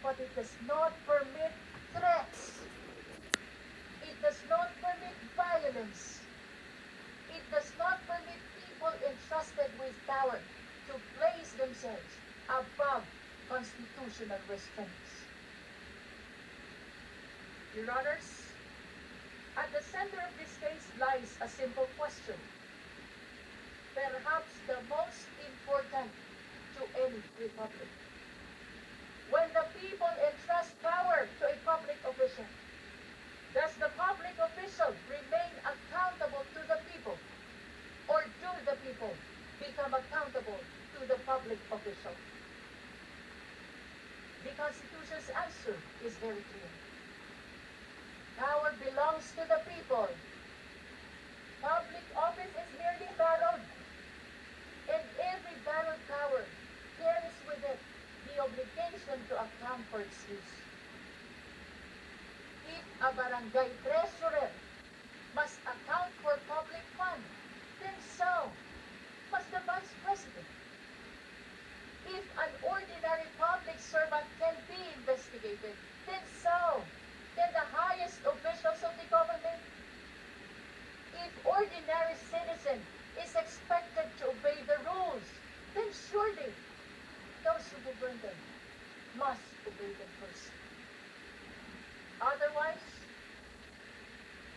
but it does not permit threats. It does not permit violence. It does not permit people entrusted with power to place themselves above constitutional restraints. Your Honors, at the center of this case lies a simple question, perhaps the most important to any republic. When the people entrust power to a public official, does the public official remain accountable to the people, or do the people become accountable to the public official? The Constitution's answer is very clear. Power belongs to the people. Public office is merely borrowed, and every borrowed power carries with it the obligation to account for its use. If a barangay treasurer must account for public fund, then so must the vice president. If an ordinary public servant can be investigated, then so can the highest officials of the government. If ordinary citizen is expected to obey the rules, then surely those who govern them must obey them first. Otherwise,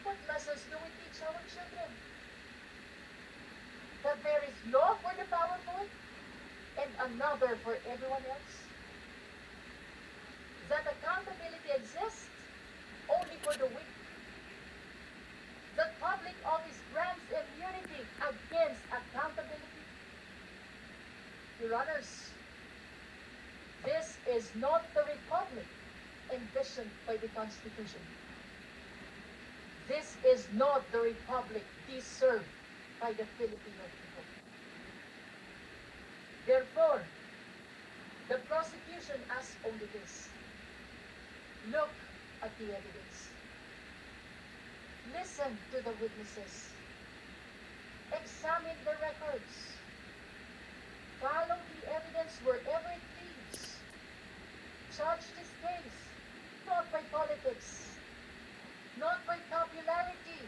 what lessons do we teach our children? That there is law for the powerful and another for everyone else? That accountability exists only for the weak? That public office grants immunity against accountability? Your Honors, this is not the republic envisioned by the Constitution. This is not the republic deserved by the Filipino people. Therefore, the prosecution asks only this: look at the evidence. Listen to the witnesses. Examine the records. Follow the evidence wherever it leads. Judge this case not by politics, not by popularity,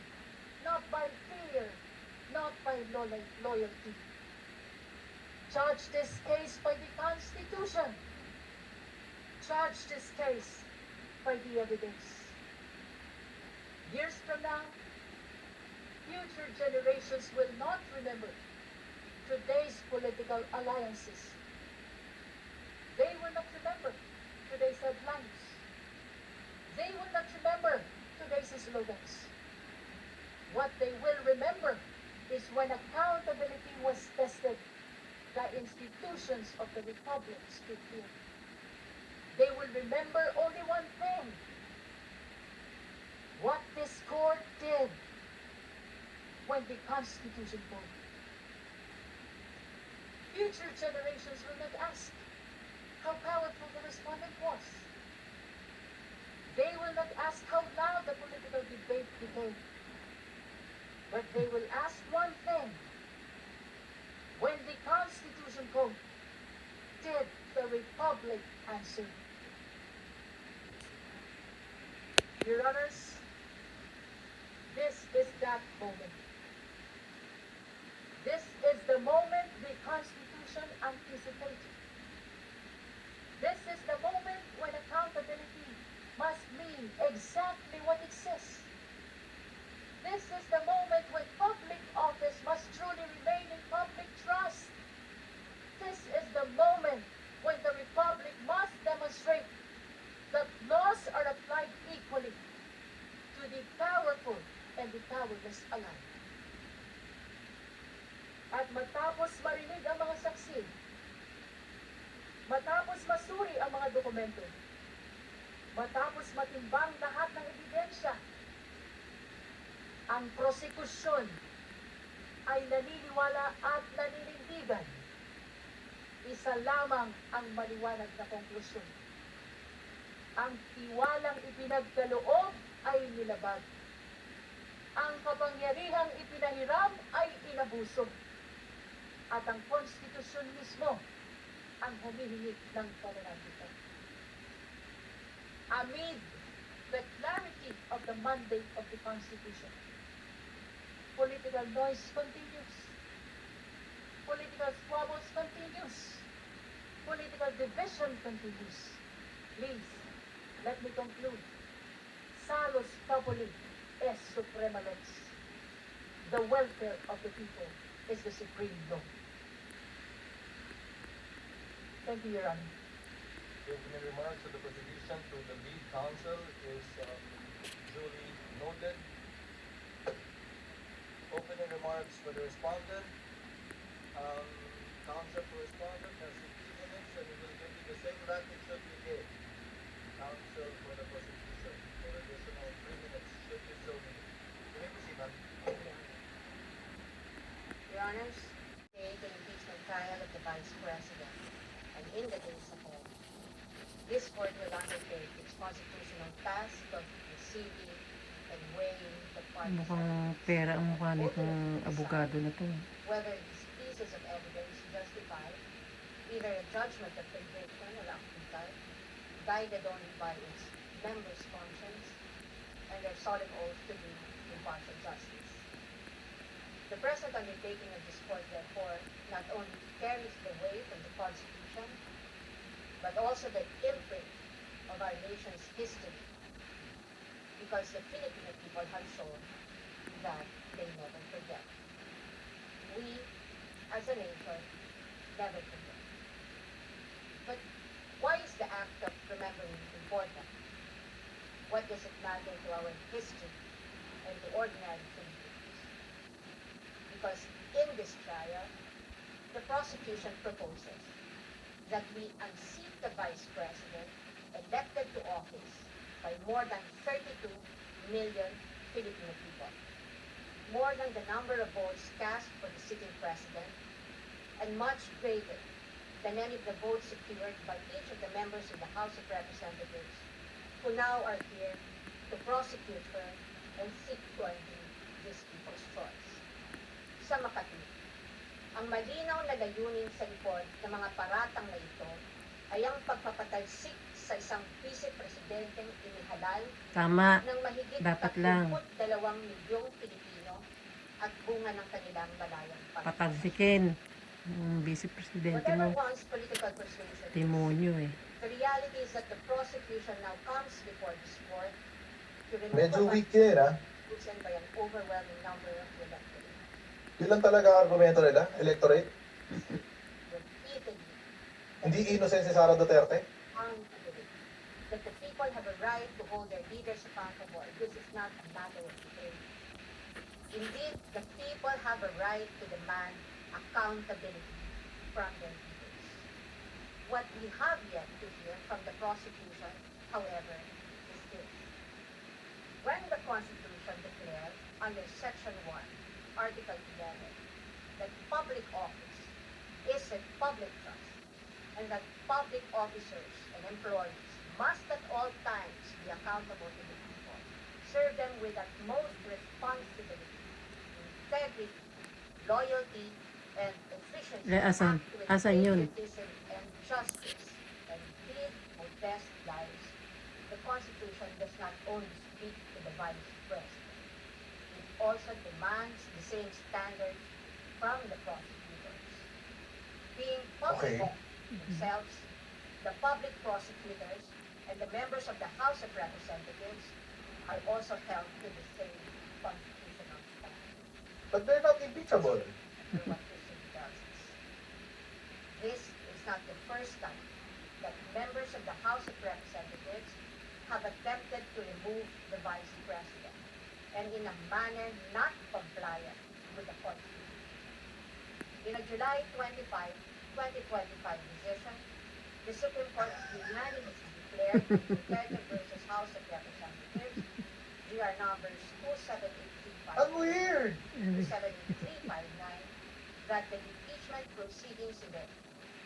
not by fear, not by loyalty. Judge this case by the Constitution. Judge this case by the evidence. Years from now, future generations will not remember today's political alliances. They will not remember today's headlines. They will not remember today's slogans. What they will remember is when accountability was tested, the institutions of the republic stood here. They will remember only one thing: what this court did when the Constitution voted. Future generations will not ask how powerful the respondent was. They will not ask how loud the political debate became. But they will ask one thing: when the Constitution voted, did the Republic answer? Your Honors, this is that moment. This is the moment the Constitution anticipated. This is the moment when accountability must mean exactly what it says. This is the moment when public office must truly remain in public trust. This is the moment when the Republic must demonstrate that laws are applied equally to the powerful and the powerless alike. At matapos marinig ang mga saksi, matapos masuri ang mga dokumento, matapos matimbang lahat ng ebidensya, ang prosekusyon ay naniniwala at naninindigan. Isa lamang ang maliwanag na konklusyon: ang tiwalang ipinagkaloob ay nilabag. Ang kapangyarihang ipinahiram ay inabuso. At ang konstitusyon mismo ang humihingi ng pananalitan. amid the clarity of the mandate of the Constitution. Political noise continues. Political squabbles continues. Political division continues. Please, let me conclude. Salus populi est suprema lex. The welfare of the people is the supreme law. Thank you, Your Honor. The opening remarks of the prosecution to the lead counsel is duly noted. Opening remarks for the respondent. Counsel for respondent has 15 minutes and we will give you the same latitude we gave. Counsel for the prosecution for additional 3 minutes should you so need. You may proceed, ma'am. Your Honors, today the impeachment trial of the Vice President, and in the days ahead, this court will undertake its constitutional task of receiving and weighing the parties' Mukhang pera ang mukha nitong abogado na to. whether these pieces of evidence justify either a judgment of conviction or acquittal, guided only by its members' conscience and their solemn oath to do impartial justice. The present undertaking of this court, therefore, not only carries the weight of the Constitution, but also the imprint of our nation's history, because the Filipino people have shown that they never forget. We, as a nation, never forget. But why is the act of remembering important? What does it matter to our history and to ordinary Filipinos? Because in this trial, the prosecution proposes that we unseat the Vice President elected to office by more than 32 million Filipino people, more than the number of votes cast for the sitting president, and much greater than any of the votes secured by each of the members of the House of Representatives who now are here to prosecute her and seek to undo this people's choice. Sa Makati, ang malinaw na layunin sa likod ng mga paratang na ito ay ang pagpapatalsik sa isang vice-presidenteng inihalal Tama. ng mahigit Dapat lang. 32 milyong Pilipino at bunga ng kanilang malayang pag- Patalsikin. Ang vice-presidente Whatever mo. one's political persuasion is, Demonyo eh. the reality is that the prosecution now comes before this court to remove Medyo a weak yan, ha? chosen by an overwhelming number of the electorate. Yun lang talaga ang argumento nila, electorate. Repeatedly, Hindi innocent si Sara Duterte. unequivocally, that the people have a right to hold their leaders accountable. This is not a matter of debate. Indeed, the people have a right to demand accountability from their leaders. What we have yet to hear from the prosecution, however, is this. When the Constitution declares under Section 1, Article 11, that public office is a public trust, and that public officers and employees must at all times be accountable to the people, serve them with utmost responsibility, integrity, loyalty, and efficiency, Asan? act with Asan yun? patriotism and justice, and live our best lives. The Constitution does not only speak to the Vice President, it also demands the same standards from the prosecutors. Being public Okay. themselves, the public prosecutors and the members of the House of Representatives are also held to the same constitutional standards. But they're not impeachable. For what history tells us. This is not the first time that members of the House of Representatives have attempted to remove the Vice President, and in a manner not compliant with the Constitution. In a July 25, 2025 decision, the Supreme Court unanimously declared in Duterte versus House of Representatives, GR numbers 27835 Ang weird! 27359, that the impeachment proceedings in the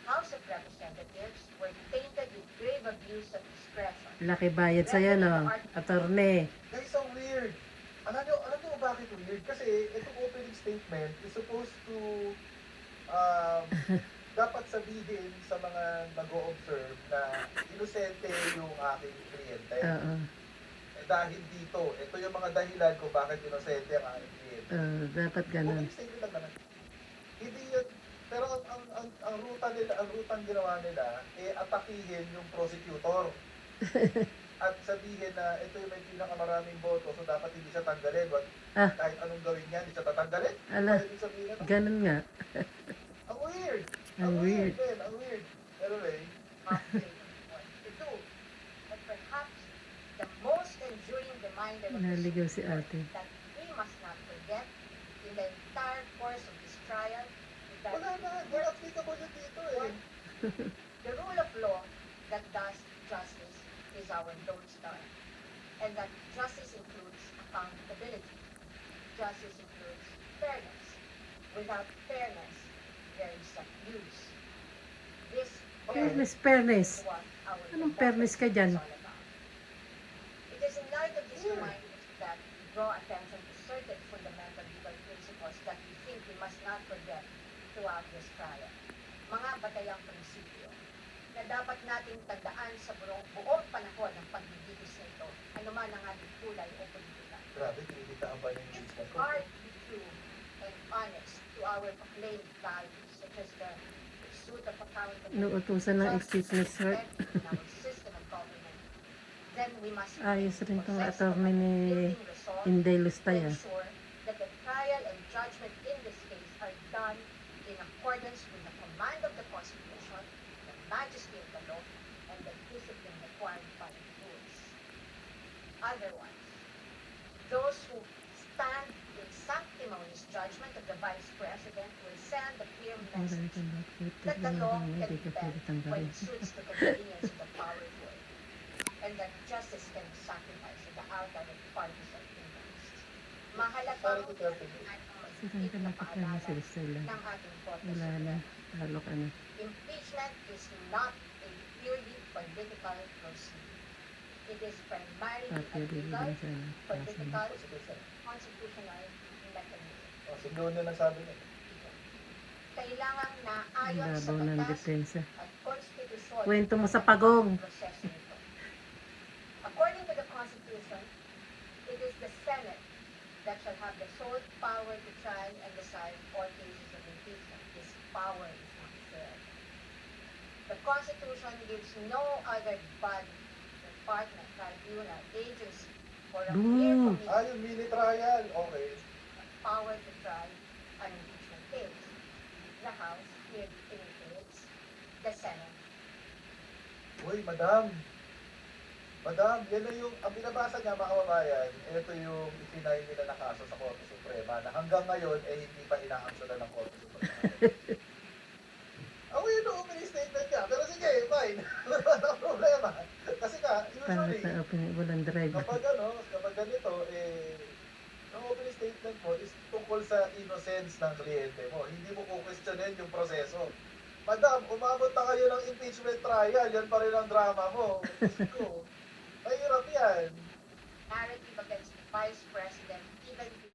House of Representatives were tainted with grave abuse of discretion. Laki bayad sa yan oh. Attorney. Guys, so weird. Alam nyo bakit weird? Kasi itong opening statement is supposed to dapat sabihin sa mga nag-o-observe na inosente yung aking kliyente. Oo. Dahil dito, ito yung mga dahilan kung bakit inosente ang aking kliyente. Dapat ganun. Opening statement lang naman. Hindi yun, pero ang ruta nila, ang rutang ginawa nila, atakihin yung prosecutor. At sabihin na ito yung may pinakamaraming boto, so dapat hindi siya tanggalin. Ah. Kahit anong gawin niya, hindi siya tatanggalin. Ala, Ano ibig sabihin na? ganun nga. Ang weird. Ang weird. Man, ang weird. Anyway, To do. But perhaps the most enduring reminder of this Naligaw si ate. that we must not forget in the entire course of this trial is that wala na. Hindi applicable yun dito eh. the rule of law that does justice is our Lone Star, and that justice includes accountability. Justice includes fairness. Without fairness, there is abuse. This Fairness. is what our Anong fairness ka dyan? democracy is all about. It is in light of these reminders that we draw attention to certain fundamental legal principles that we think we must not forget throughout this trial. Mga batayang prinsipyo na dapat nating tandaan sa buong panahon ng pagbibigis na ito, anuman ang ating kulay o politika. Grabe, tinitaan pa yung It's impeachment ko. hard to be true and honest to our proclaimed values, such as the pursuit of accountability, Inuutusan ng impeachment, sir. in our system of government. Then we must Ayos rin tong possess attorney of ni unyielding resolve Inday to Lustay, ah. ensure that the trial and judgment in this case are done in accordance with the command of the Constitution, the majesty of the law, and the discipline required by the rules. Otherwise, those who stand in sanctimonious judgment of the Vice President will send a clear message that the law can be bent when it suits the convenience of the powerful, and that justice can be sacrificed at the altar of partisan interests. Mahalagang Sirang ka nakapala sa sila. ng ating Korte Wala na. Suprema. Talo ka na. Impeachment is not a purely political proceeding. It is primarily a Pati legal, bibigyan sa political, Constitution. constitutional mechanism. O, si Bruno lang sabi niya. Kailangan na Ang ayon sa labaw ng batas depensa. at konstitusyon Kwento mo sa pagong. ang proseso nito. According to the Constitution, it is the Senate that shall have the sole power to try and decide all cases of impeachment. This power is not shared. The Constitution gives no other body, department, tribunal, agency, or a mere Boo! committee Yung mini trial. Okay. power to try an impeachment case. The House clearly indicates the Senate. Uy, madam. Madam, yan na yung, ang binabasa niya mga kababayan, ito yung itinay nila na kaso sa Korte Suprema na hanggang ngayon hindi pa inaaksyonan ng Korte Suprema. Ako yun yung opening statement niya. Pero sige, fine. Wala problema. Kasi ka, Pangit usually, na open, walang drive. kapag ganito, ang opening statement mo is tungkol sa innocence ng kliyente mo. Hindi mo kukwestiyonin yung proseso. Madam, umabot na kayo ng impeachment trial, yan pa rin ang drama mo. Diyos ko, mahirap yan. Narrative against the Vice President